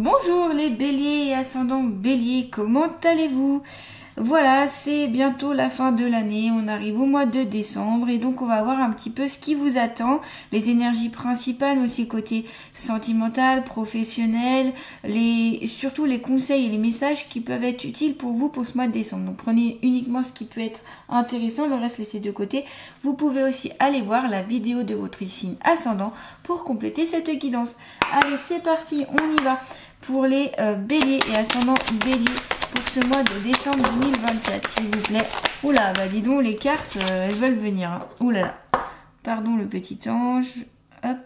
Bonjour les béliers et ascendants bélier, comment allez-vous? Voilà, c'est bientôt la fin de l'année, on arrive au mois de décembre et donc on va voir un petit peu ce qui vous attend, les énergies principales, mais aussi côté sentimental, professionnel, surtout les conseils et les messages qui peuvent être utiles pour vous pour ce mois de décembre. Donc prenez uniquement ce qui peut être intéressant, le reste laissez de côté. Vous pouvez aussi aller voir la vidéo de votre signe ascendant pour compléter cette guidance. Allez, c'est parti, on y va pour les béliers et ascendants béliers pour ce mois de décembre 2024, s'il vous plaît. Oula, bah dis donc, les cartes, elles veulent venir. Hein. Oula là. Pardon le petit ange. Hop.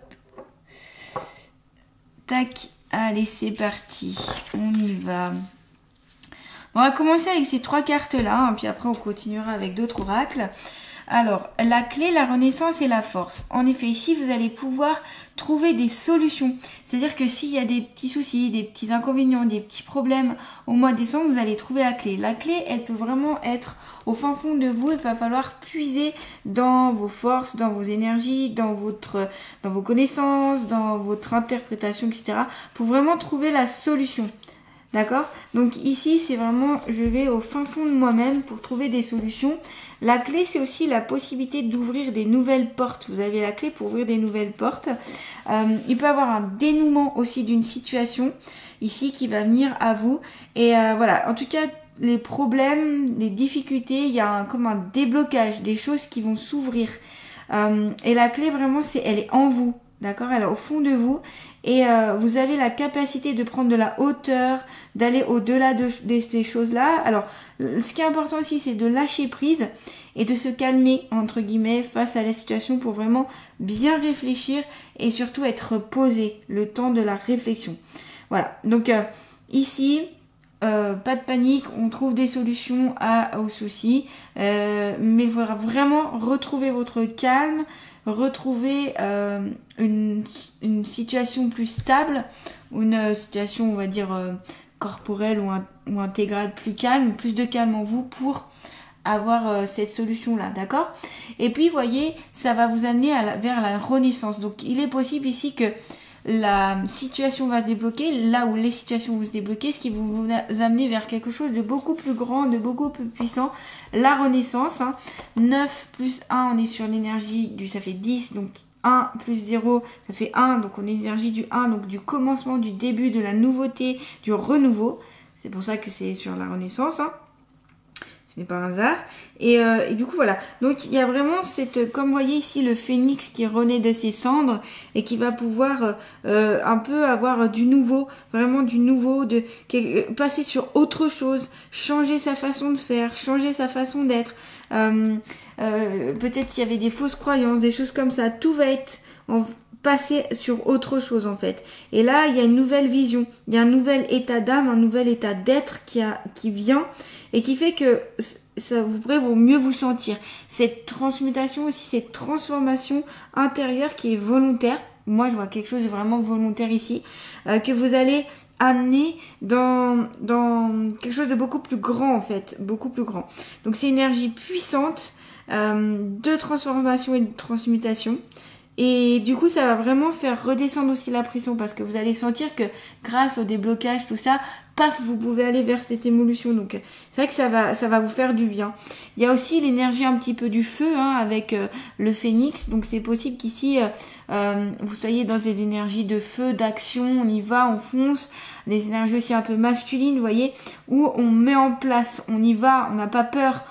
Tac. Allez, c'est parti. On y va. On va commencer avec ces trois cartes-là, hein, puis après on continuera avec d'autres oracles. Alors, la clé, la renaissance et la force. En effet, ici, vous allez pouvoir trouver des solutions. C'est-à-dire que s'il y a des petits soucis, des petits inconvénients, des petits problèmes au mois de décembre, vous allez trouver la clé. La clé, elle peut vraiment être au fin fond de vous. Il va falloir puiser dans vos forces, dans vos énergies, dans vos connaissances, dans votre interprétation, etc. pour vraiment trouver la solution. D'accord? Donc ici, c'est vraiment, je vais au fin fond de moi-même pour trouver des solutions. La clé, c'est aussi la possibilité d'ouvrir des nouvelles portes. Vous avez la clé pour ouvrir des nouvelles portes. Il peut y avoir un dénouement aussi d'une situation ici qui va venir à vous. Et voilà, en tout cas, les problèmes, les difficultés, il y a comme un déblocage, des choses qui vont s'ouvrir. Et la clé, vraiment, elle est en vous. D'accord? Elle est au fond de vous. Et vous avez la capacité de prendre de la hauteur, d'aller au-delà de ces choses-là. Alors, ce qui est important aussi, c'est de lâcher prise et de se calmer, entre guillemets, face à la situation pour vraiment bien réfléchir et surtout être posé, le temps de la réflexion. Voilà, donc ici, pas de panique, on trouve des solutions aux soucis, mais il faudra vraiment retrouver votre calme, retrouver une situation plus stable, une situation, on va dire, corporelle ou intégrale plus calme, plus de calme en vous pour avoir cette solution-là, d'accord? Et puis, vous voyez, ça va vous amener vers la renaissance. Donc, il est possible ici que la situation va se débloquer, là où les situations vont se débloquer, ce qui va vous amener vers quelque chose de beaucoup plus grand, de beaucoup plus puissant, la renaissance. Hein. 9 plus 1, on est sur l'énergie ça fait 10, donc 1 plus 0, ça fait 1, donc on est l'énergie du 1, donc du commencement, du début, de la nouveauté, du renouveau. C'est pour ça que c'est sur la renaissance, hein. Ce n'est pas un hasard. Et du coup, voilà. Donc, il y a vraiment comme vous voyez ici, le phénix qui renaît de ses cendres et qui va pouvoir un peu avoir du nouveau, vraiment du nouveau, passer sur autre chose, changer sa façon de faire, changer sa façon d'être. Peut-être qu'il y avait des fausses croyances, des choses comme ça. Tout va être passer sur autre chose en fait. Et là, il y a une nouvelle vision, il y a un nouvel état d'âme, un nouvel état d'être qui vient et qui fait que vous pourrez mieux vous sentir. Cette transmutation aussi, cette transformation intérieure qui est volontaire. Moi, je vois quelque chose de vraiment volontaire ici, que vous allez amener dans quelque chose de beaucoup plus grand en fait, beaucoup plus grand. Donc c'est une énergie puissante de transformation et de transmutation. Et du coup, ça va vraiment faire redescendre aussi la pression parce que vous allez sentir que grâce au déblocage, tout ça, paf, vous pouvez aller vers cette évolution. Donc, c'est vrai que ça va vous faire du bien. Il y a aussi l'énergie un petit peu du feu hein, avec le phénix. Donc, c'est possible qu'ici, vous soyez dans des énergies de feu, d'action, on y va, on fonce. Des énergies aussi un peu masculines, vous voyez, où on met en place, on y va, on n'a pas peur.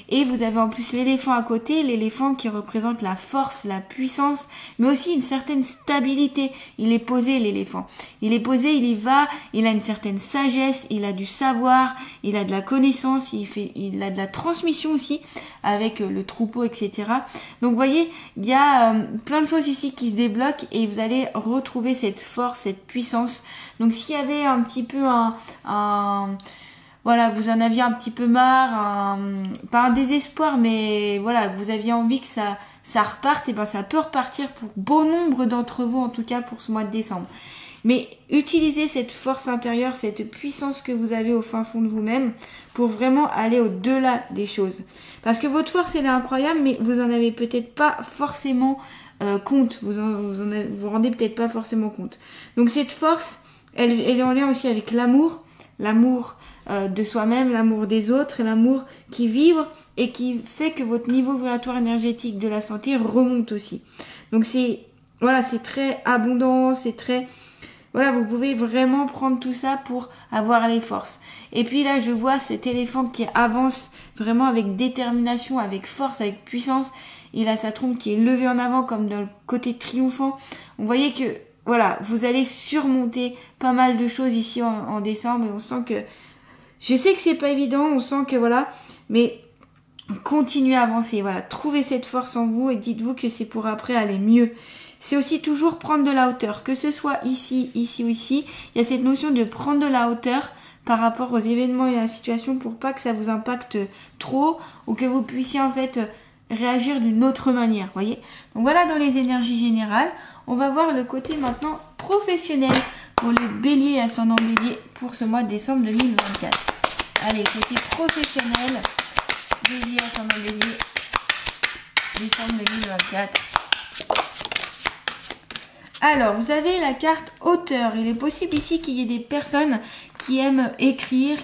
Et vous avez en plus l'éléphant à côté, l'éléphant qui représente la force, la puissance, mais aussi une certaine stabilité. Il est posé, l'éléphant. Il est posé, il y va, il a une certaine sagesse, il a du savoir, il a de la connaissance, il a de la transmission aussi avec le troupeau, etc. Donc vous voyez, il y a plein de choses ici qui se débloquent et vous allez retrouver cette force, cette puissance. Donc s'il y avait un petit peu voilà, vous en aviez un petit peu marre, pas un désespoir, mais voilà, que vous aviez envie que ça reparte, et ben ça peut repartir pour bon nombre d'entre vous, en tout cas pour ce mois de décembre. Mais utilisez cette force intérieure, cette puissance que vous avez au fin fond de vous-même pour vraiment aller au-delà des choses. Parce que votre force, elle est incroyable, mais vous en avez peut-être pas forcément compte. Vous rendez peut-être pas forcément compte. Donc cette force, elle est en lien aussi avec l'amour, l'amour de soi-même, l'amour des autres, l'amour qui vibre et qui fait que votre niveau vibratoire énergétique de la santé remonte aussi. Donc c'est très abondant, c'est très... Voilà, vous pouvez vraiment prendre tout ça pour avoir les forces. Et puis là, je vois cet éléphant qui avance vraiment avec détermination, avec force, avec puissance. Il a sa trompe qui est levée en avant comme dans le côté triomphant. Vous voyez que, voilà, vous allez surmonter pas mal de choses ici en décembre. Et on sent que... Je sais que c'est pas évident, on sent que, voilà, mais continuez à avancer. Voilà, trouvez cette force en vous et dites-vous que c'est pour après aller mieux. C'est aussi toujours prendre de la hauteur, que ce soit ici, ici ou ici. Il y a cette notion de prendre de la hauteur par rapport aux événements et à la situation pour pas que ça vous impacte trop ou que vous puissiez en fait réagir d'une autre manière, voyez. Donc voilà dans les énergies générales. On va voir le côté maintenant professionnel pour les béliers et ascendants béliers pour ce mois de décembre 2024. Allez, côté professionnel, bélier, ascendant bélier, décembre 2024. Alors, vous avez la carte auteur. Il est possible ici qu'il y ait des personnes qui aiment écrire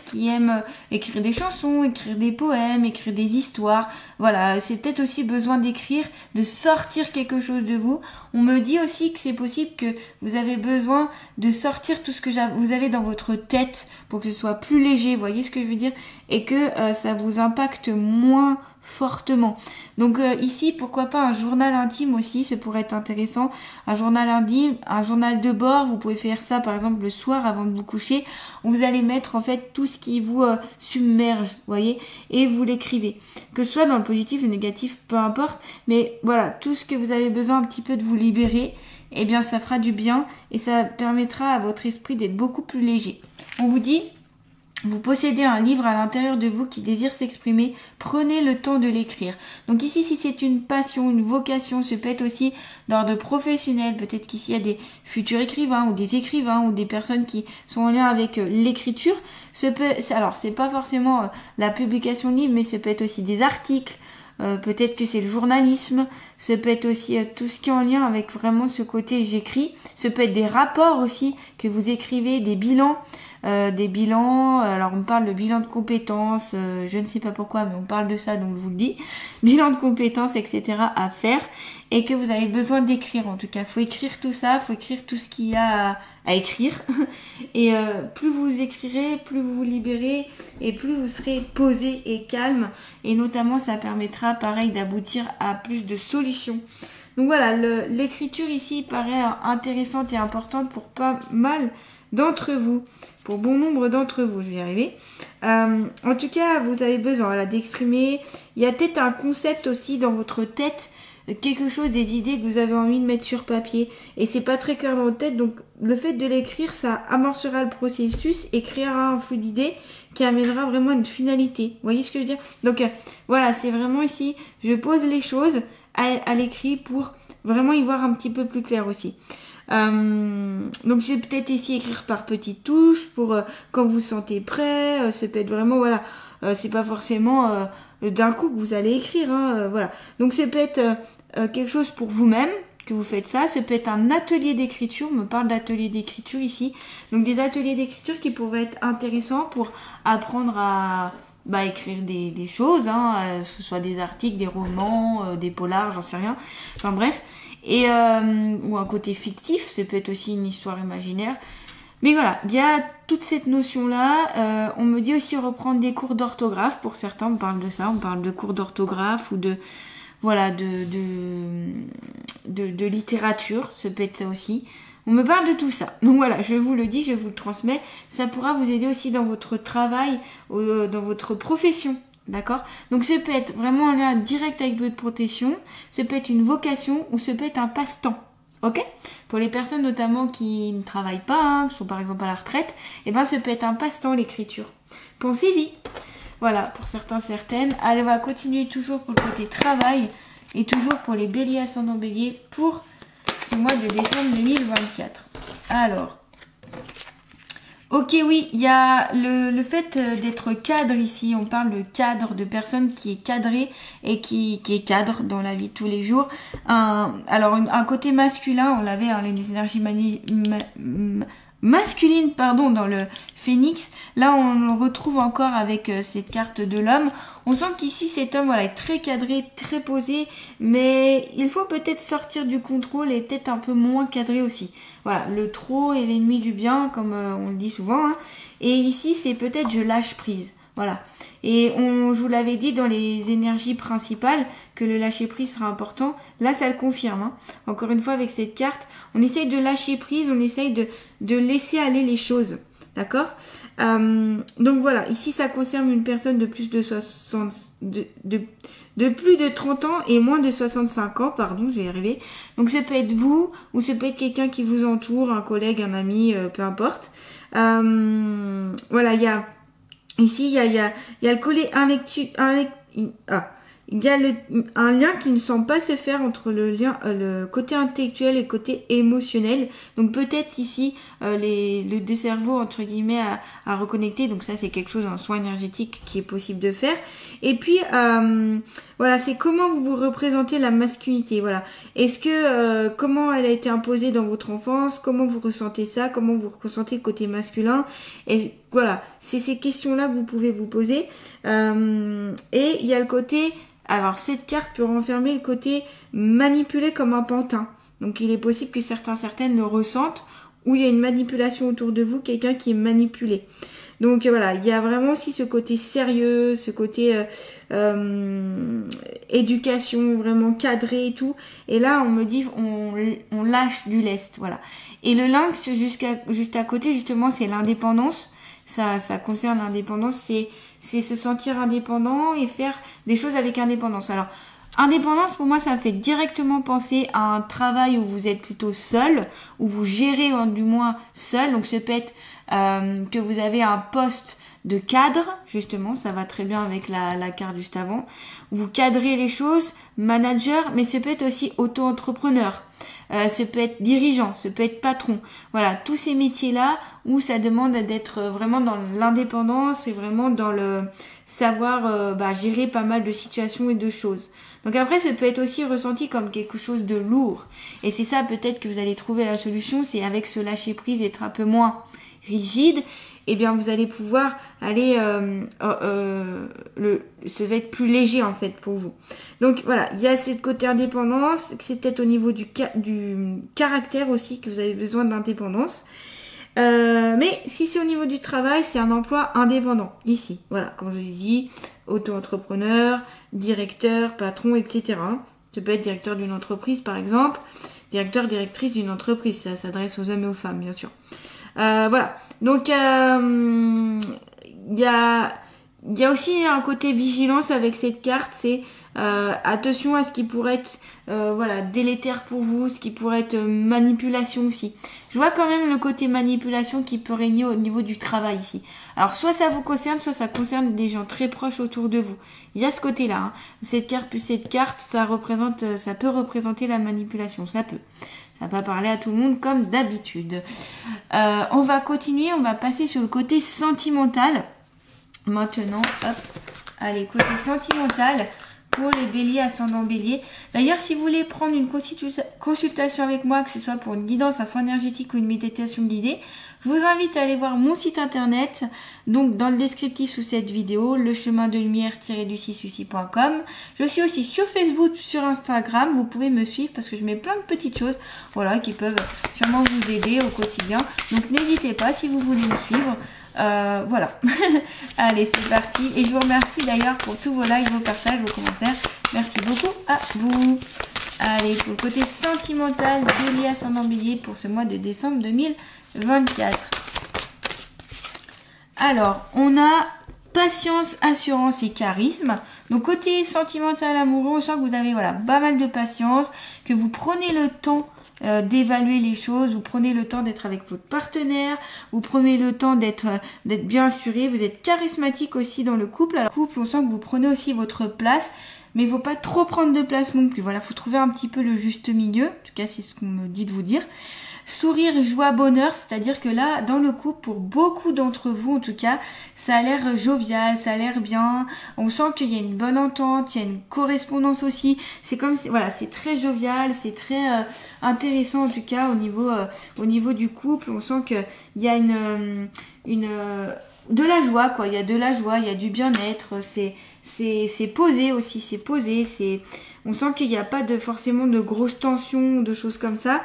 des chansons, écrire des poèmes, écrire des histoires. Voilà, c'est peut-être aussi besoin d'écrire, de sortir quelque chose de vous. On me dit aussi que c'est possible que vous avez besoin de sortir tout ce que vous avez dans votre tête pour que ce soit plus léger, vous voyez ce que je veux dire, et que ça vous impacte moins fortement. Donc ici, pourquoi pas un journal intime aussi, ça pourrait être intéressant. Un journal intime, un journal de bord, vous pouvez faire ça par exemple le soir avant de vous coucher. Vous allez mettre en fait tout ce qui vous submerge, vous voyez, et vous l'écrivez. Que ce soit dans le positif, le négatif, peu importe, mais voilà, tout ce que vous avez besoin un petit peu de vous libérer, eh bien ça fera du bien et ça permettra à votre esprit d'être beaucoup plus léger. On vous dit... Vous possédez un livre à l'intérieur de vous qui désire s'exprimer, prenez le temps de l'écrire. Donc ici, si c'est une passion, une vocation, ce peut être aussi d'ordre professionnel, peut-être qu'ici il y a des futurs écrivains ou des personnes qui sont en lien avec l'écriture. Alors, c'est pas forcément la publication de livre, mais ce peut être aussi des articles, peut-être que c'est le journalisme, ce peut être aussi tout ce qui est en lien avec vraiment ce côté j'écris, ce peut être des rapports aussi que vous écrivez, des bilans, alors on parle de bilan de compétences, je ne sais pas pourquoi, mais on parle de ça, donc je vous le dis, bilan de compétences, etc. à faire, et que vous avez besoin d'écrire, en tout cas, faut écrire tout ça, faut écrire tout ce qu'il y a à écrire, et plus vous écrirez, plus vous vous libérez, et plus vous serez posé et calme, et notamment ça permettra, pareil, d'aboutir à plus de solutions. Donc voilà, l'écriture ici paraît intéressante et importante pour pas mal d'entre vous, pour bon nombre d'entre vous, je vais y arriver. En tout cas, vous avez besoin d'exprimer. Il y a peut-être un concept aussi dans votre tête, quelque chose, des idées que vous avez envie de mettre sur papier et c'est pas très clair dans votre tête, donc le fait de l'écrire, ça amorcera le processus et créera un flux d'idées qui amènera vraiment une finalité. Vous voyez ce que je veux dire? Donc voilà, c'est vraiment ici, je pose les choses à l'écrit pour vraiment y voir un petit peu plus clair aussi. Donc je vais peut-être ici écrire par petites touches pour quand vous vous sentez prêt, ça peut être vraiment, voilà, c'est pas forcément d'un coup que vous allez écrire, voilà. Donc ça peut être quelque chose pour vous-même, que vous faites ça, peut être un atelier d'écriture, on me parle d'atelier d'écriture ici, donc des ateliers d'écriture qui pourraient être intéressants pour apprendre à écrire des choses, que ce soit des articles, des romans, des polars, j'en sais rien, enfin bref, et ou un côté fictif, ça peut être aussi une histoire imaginaire. Mais voilà, il y a toute cette notion-là. On me dit aussi reprendre des cours d'orthographe. Pour certains, on parle de ça. On parle de cours d'orthographe ou de littérature. Ça peut être ça aussi. On me parle de tout ça. Donc voilà, je vous le dis, je vous le transmets. Ça pourra vous aider aussi dans votre travail, dans votre profession. D'accord? Donc ça peut être vraiment un lien direct avec votre profession. Ça peut être une vocation ou ça peut être un passe-temps. Ok? Pour les personnes notamment qui ne travaillent pas, qui sont par exemple à la retraite, ça peut être un passe-temps l'écriture. Pensez-y. Voilà, pour certains, certaines. Allez, on va continuer toujours pour le côté travail et toujours pour les béliers ascendant bélier pour ce mois de décembre 2024. Alors, ok, oui, il y a le fait d'être cadre ici. On parle de cadre, de personne qui est cadrée et qui est cadre dans la vie de tous les jours. Un côté masculin, on l'avait, les énergies masculine, pardon, dans le Phénix. Là, on le retrouve encore avec cette carte de l'homme. On sent qu'ici, cet homme, voilà, est très cadré, très posé, mais il faut peut-être sortir du contrôle et peut-être un peu moins cadré aussi. Voilà, le trop est l'ennemi du bien, comme on le dit souvent, hein. Et ici, c'est peut-être je lâche prise. Voilà. Et je vous l'avais dit dans les énergies principales que le lâcher prise sera important. Là, ça le confirme, hein. Encore une fois, avec cette carte, on essaye de lâcher prise, on essaye de laisser aller les choses. D'accord? Donc voilà, ici, ça concerne une personne de plus de 60, de plus de 30 ans et moins de 65 ans, pardon, je vais y arriver. Donc ça peut être vous, ou ça peut être quelqu'un qui vous entoure, un collègue, un ami, peu importe. Voilà, ici, il y a le collet il y a un lien qui ne semble pas se faire entre le côté intellectuel et le côté émotionnel. Donc peut-être ici le deux cerveaux entre guillemets à reconnecter. Donc ça c'est quelque chose en soin énergétique qui est possible de faire. Et puis voilà, c'est comment vous vous représentez la masculinité. Voilà. Est-ce que comment elle a été imposée dans votre enfance? Comment vous ressentez ça? Comment vous ressentez le côté masculin? Et voilà, c'est ces questions-là que vous pouvez vous poser. Et il y a le côté... Alors, cette carte peut renfermer le côté manipulé comme un pantin. Donc, il est possible que certaines le ressentent, ou il y a une manipulation autour de vous, quelqu'un qui est manipulé. Donc, voilà, il y a vraiment aussi ce côté sérieux, ce côté éducation, vraiment cadré et tout. Et là, on me dit, on lâche du lest, voilà. Et le lynx, juste à côté, justement, c'est l'indépendance. Ça concerne l'indépendance, c'est se sentir indépendant et faire des choses avec indépendance. Alors, indépendance, pour moi, ça me fait directement penser à un travail où vous êtes plutôt seul, où vous gérez du moins seul. Donc, ça peut être que vous avez un poste de cadre, justement, ça va très bien avec la carte juste avant. Vous cadrez les choses, manager, mais ça peut être aussi auto-entrepreneur. Ce peut être dirigeant, ce peut être patron. Voilà, tous ces métiers-là où ça demande d'être vraiment dans l'indépendance et vraiment dans le savoir gérer pas mal de situations et de choses. Donc après, ça peut être aussi ressenti comme quelque chose de lourd. Et c'est ça peut-être que vous allez trouver la solution, c'est avec ce lâcher-prise, être un peu moins rigide. Eh bien, vous allez pouvoir aller, ça va être plus léger en fait pour vous. Donc voilà, il y a ce côté indépendance, c'est peut-être au niveau du caractère aussi que vous avez besoin d'indépendance. Mais si c'est au niveau du travail, c'est un emploi indépendant ici. Voilà, comme je vous ai dit, auto-entrepreneur, directeur, patron, etc. Ça peut être directeur d'une entreprise par exemple, directrice d'une entreprise. Ça s'adresse aux hommes et aux femmes bien sûr. Voilà, donc il y a aussi un côté vigilance avec cette carte, c'est attention à ce qui pourrait être délétère pour vous, ce qui pourrait être manipulation aussi. Je vois quand même le côté manipulation qui peut régner au niveau du travail ici. Alors soit ça vous concerne, soit ça concerne des gens très proches autour de vous. Il y a ce côté-là, hein. Cette carte, ça peut représenter la manipulation, ça peut. Ça va pas parler à tout le monde comme d'habitude. On va continuer, on va passer sur le côté sentimental. Maintenant, hop, allez, côté sentimental pour les béliers, ascendant bélier. D'ailleurs, si vous voulez prendre une consultation avec moi, que ce soit pour une guidance, un soin énergétique ou une méditation guidée, je vous invite à aller voir mon site internet, donc dans le descriptif sous cette vidéo, lechemin-de-lumière-du-6-suci.com. Je suis aussi sur Facebook, sur Instagram, vous pouvez me suivre parce que je mets plein de petites choses, voilà, qui peuvent sûrement vous aider au quotidien. Donc n'hésitez pas si vous voulez me suivre. Voilà. Allez, c'est parti. Et je vous remercie d'ailleurs pour tous vos likes, vos partages, vos commentaires. Merci beaucoup à vous. Allez, pour le côté sentimental, bélier, ascendant bélier pour ce mois de décembre 2024. Alors, on a patience, assurance et charisme. Donc, côté sentimental, amoureux, on sent que vous avez pas mal de patience, que vous prenez le temps d'évaluer les choses, vous prenez le temps d'être avec votre partenaire, vous prenez le temps d'être bien assuré, vous êtes charismatique aussi dans le couple. Alors, couple, on sent que vous prenez aussi votre place, mais il ne faut pas trop prendre de place non plus. Voilà, il faut trouver un petit peu le juste milieu. En tout cas, c'est ce qu'on me dit de vous dire. sourire, joie, bonheur, c'est-à-dire que là, dans le couple, pour beaucoup d'entre vous en tout cas, ça a l'air jovial, ça a l'air bien, on sent qu'il y a une bonne entente, il y a une correspondance aussi, c'est comme si, voilà, c'est très jovial, c'est très intéressant en tout cas au niveau du couple, on sent qu'il y a de la joie quoi, il y a de la joie, il y a du bien-être, c'est posé aussi, c'est posé, on sent qu'il n'y a pas forcément de grosses tensions, de choses comme ça.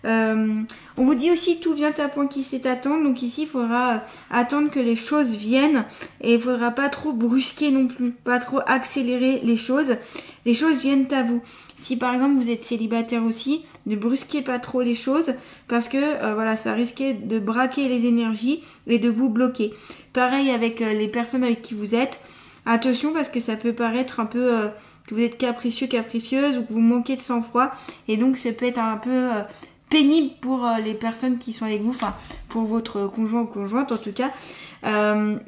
On vous dit aussi tout vient à point qui sait attendre, donc ici il faudra attendre que les choses viennent et il faudra pas trop brusquer non plus, pas trop accélérer les choses viennent à vous. Si par exemple vous êtes célibataire aussi, ne brusquez pas trop les choses parce que voilà, ça risquait de braquer les énergies et de vous bloquer. Pareil avec les personnes avec qui vous êtes, attention parce que ça peut paraître un peu que vous êtes capricieux, capricieuse ou que vous manquez de sang-froid et donc ça peut être un peu pénible pour les personnes qui sont avec vous, enfin pour votre conjoint ou conjointe en tout cas.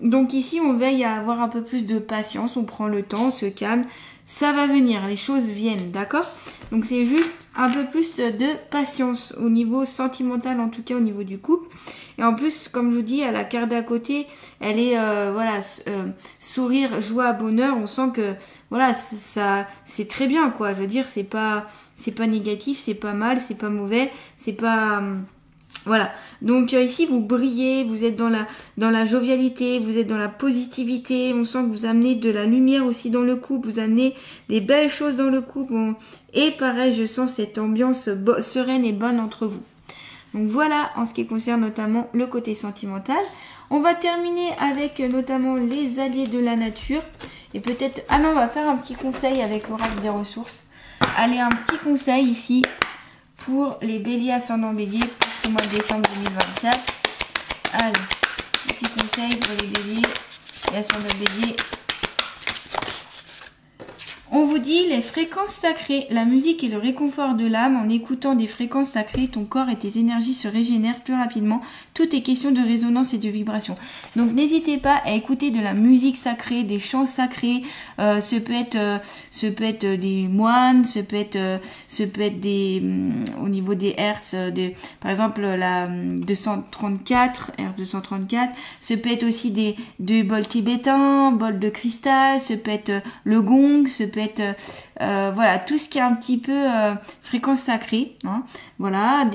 Donc ici on veille à avoir un peu plus de patience, on prend le temps, on se calme, ça va venir, les choses viennent, d'accord? Donc c'est juste un peu plus de patience au niveau sentimental, en tout cas au niveau du couple. Et en plus, comme je vous dis, à la carte d'à côté, elle est sourire, joie, bonheur. On sent que voilà, ça c'est très bien quoi. Je veux dire, c'est pas négatif, c'est pas mal, c'est pas mauvais, c'est pas voilà, donc ici vous brillez, vous êtes dans la jovialité, vous êtes dans la positivité, on sent que vous amenez de la lumière aussi dans le couple, vous amenez des belles choses dans le couple, et pareil je sens cette ambiance sereine et bonne entre vous. Donc voilà en ce qui concerne notamment le côté sentimental. On va terminer avec notamment les alliés de la nature, et peut-être, on va faire un petit conseil avec l'oracle des ressources. Allez, un petit conseil ici pour les béliers ascendant bélier pour ce mois de décembre 2024. Allez, petit conseil pour les béliers et ascendant bélier. On vous dit les fréquences sacrées, la musique est le réconfort de l'âme. En écoutant des fréquences sacrées, ton corps et tes énergies se régénèrent plus rapidement. Tout est question de résonance et de vibration. Donc n'hésitez pas à écouter de la musique sacrée, des chants sacrés. Ce peut être des moines, ce peut être des au niveau des hertz, par exemple la 234, R234. Ce peut être aussi des bols tibétains, bols de cristal. Ce peut être le gong, ce peut être voilà, tout ce qui est un petit peu fréquence sacrée, hein. Voilà,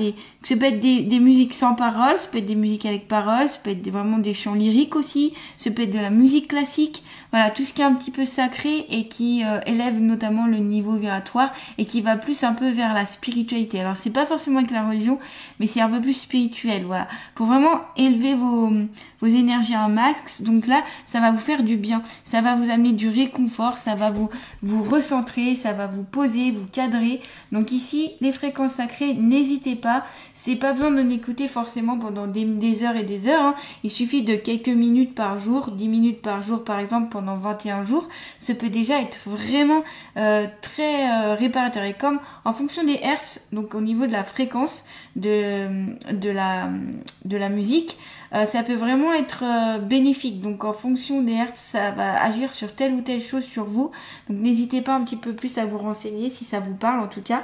ça peut être des musiques sans paroles, ça peut être des musiques avec paroles, ça peut être vraiment des chants lyriques aussi, ça peut être de la musique classique, voilà, tout ce qui est un petit peu sacré et qui élève notamment le niveau vibratoire et qui va plus un peu vers la spiritualité. Alors c'est pas forcément avec la religion, mais c'est un peu plus spirituel, voilà, pour vraiment élever vos énergies à un max. Donc là, ça va vous faire du bien, ça va vous amener du réconfort, ça va vous recentrer, ça va vous poser, vous cadrer. Donc ici, les fréquences sacrées, n'hésitez pas. C'est pas besoin de l'écouter forcément pendant des heures et des heures, hein. Il suffit de quelques minutes par jour, 10 minutes par jour par exemple pendant 21 jours. Ce peut déjà être vraiment très réparateur. Et comme en fonction des hertz, donc au niveau de la fréquence de la musique, ça peut vraiment être bénéfique. Donc en fonction des hertz, ça va agir sur telle ou telle chose sur vous. Donc n'hésitez pas un petit peu plus à vous renseigner si ça vous parle en tout cas.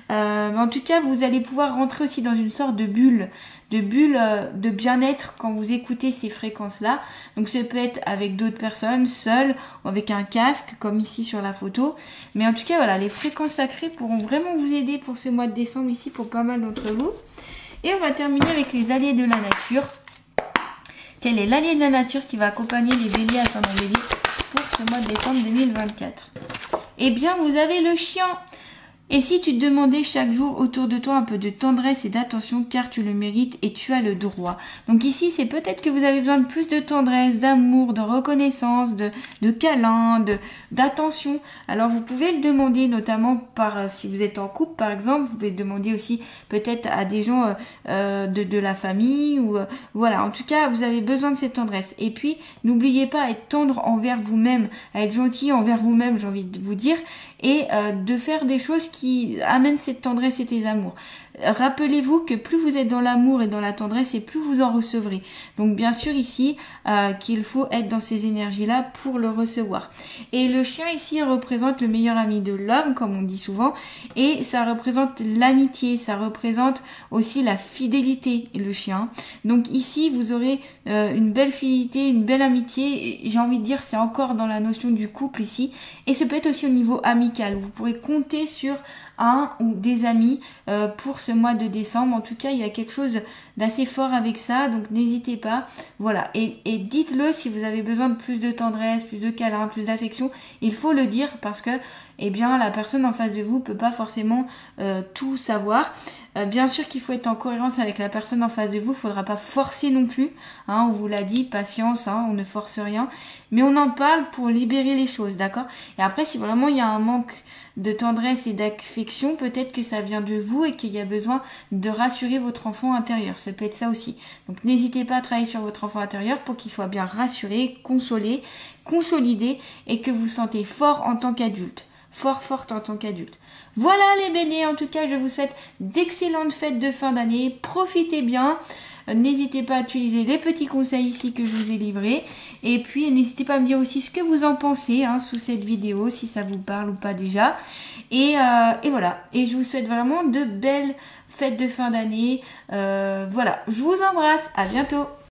Mais en tout cas, vous allez pouvoir rentrer aussi dans une sorte de bulle de bien-être quand vous écoutez ces fréquences-là. Donc ça peut être avec d'autres personnes, seul ou avec un casque, comme ici sur la photo. Mais en tout cas, voilà, les fréquences sacrées pourront vraiment vous aider pour ce mois de décembre ici pour pas mal d'entre vous. Et on va terminer avec les alliés de la nature. Quel est l'allié de la nature qui va accompagner les béliers ascendant bélier pour ce mois de décembre 2024? Eh bien, vous avez le chien. Et si tu te demandais chaque jour autour de toi un peu de tendresse et d'attention, car tu le mérites et tu as le droit. Donc ici, c'est peut-être que vous avez besoin de plus de tendresse, d'amour, de reconnaissance, de câlin, d'attention. Alors vous pouvez le demander notamment si vous êtes en couple par exemple, vous pouvez le demander aussi peut-être à des gens de la famille ou voilà. En tout cas, vous avez besoin de cette tendresse. Et puis, n'oubliez pas à être tendre envers vous-même, à être gentil envers vous-même, j'ai envie de vous dire, et de faire des choses qui amènent cette tendresse et tes amours. Rappelez-vous que plus vous êtes dans l'amour et dans la tendresse et plus vous en recevrez. Donc bien sûr ici qu'il faut être dans ces énergies-là pour le recevoir. Et le chien ici représente le meilleur ami de l'homme, comme on dit souvent, et ça représente l'amitié, ça représente aussi la fidélité, le chien. Donc ici vous aurez une belle fidélité, une belle amitié, j'ai envie de dire c'est encore dans la notion du couple ici, et ce peut être aussi au niveau amical, vous pourrez compter sur un ou des amis pour ce mois de décembre. En tout cas, il y a quelque chose d'assez fort avec ça, donc n'hésitez pas. Voilà, et dites-le si vous avez besoin de plus de tendresse, plus de câlin, plus d'affection, il faut le dire parce que eh bien, la personne en face de vous peut pas forcément tout savoir. Bien sûr qu'il faut être en cohérence avec la personne en face de vous, il faudra pas forcer non plus, hein, on vous l'a dit, patience, hein, on ne force rien, mais on en parle pour libérer les choses, d'accord? Et après, si vraiment il y a un manque de tendresse et d'affection, peut-être que ça vient de vous et qu'il y a besoin de rassurer votre enfant intérieur, ça peut être ça aussi. Donc n'hésitez pas à travailler sur votre enfant intérieur pour qu'il soit bien rassuré, consolé, consolidé et que vous vous sentez fort en tant qu'adulte. Forte en tant qu'adulte. Voilà les béliers, en tout cas je vous souhaite d'excellentes fêtes de fin d'année, profitez bien, n'hésitez pas à utiliser les petits conseils ici que je vous ai livrés, et puis n'hésitez pas à me dire aussi ce que vous en pensez sous cette vidéo, si ça vous parle ou pas déjà, et voilà, et je vous souhaite vraiment de belles fêtes de fin d'année, voilà, je vous embrasse, à bientôt.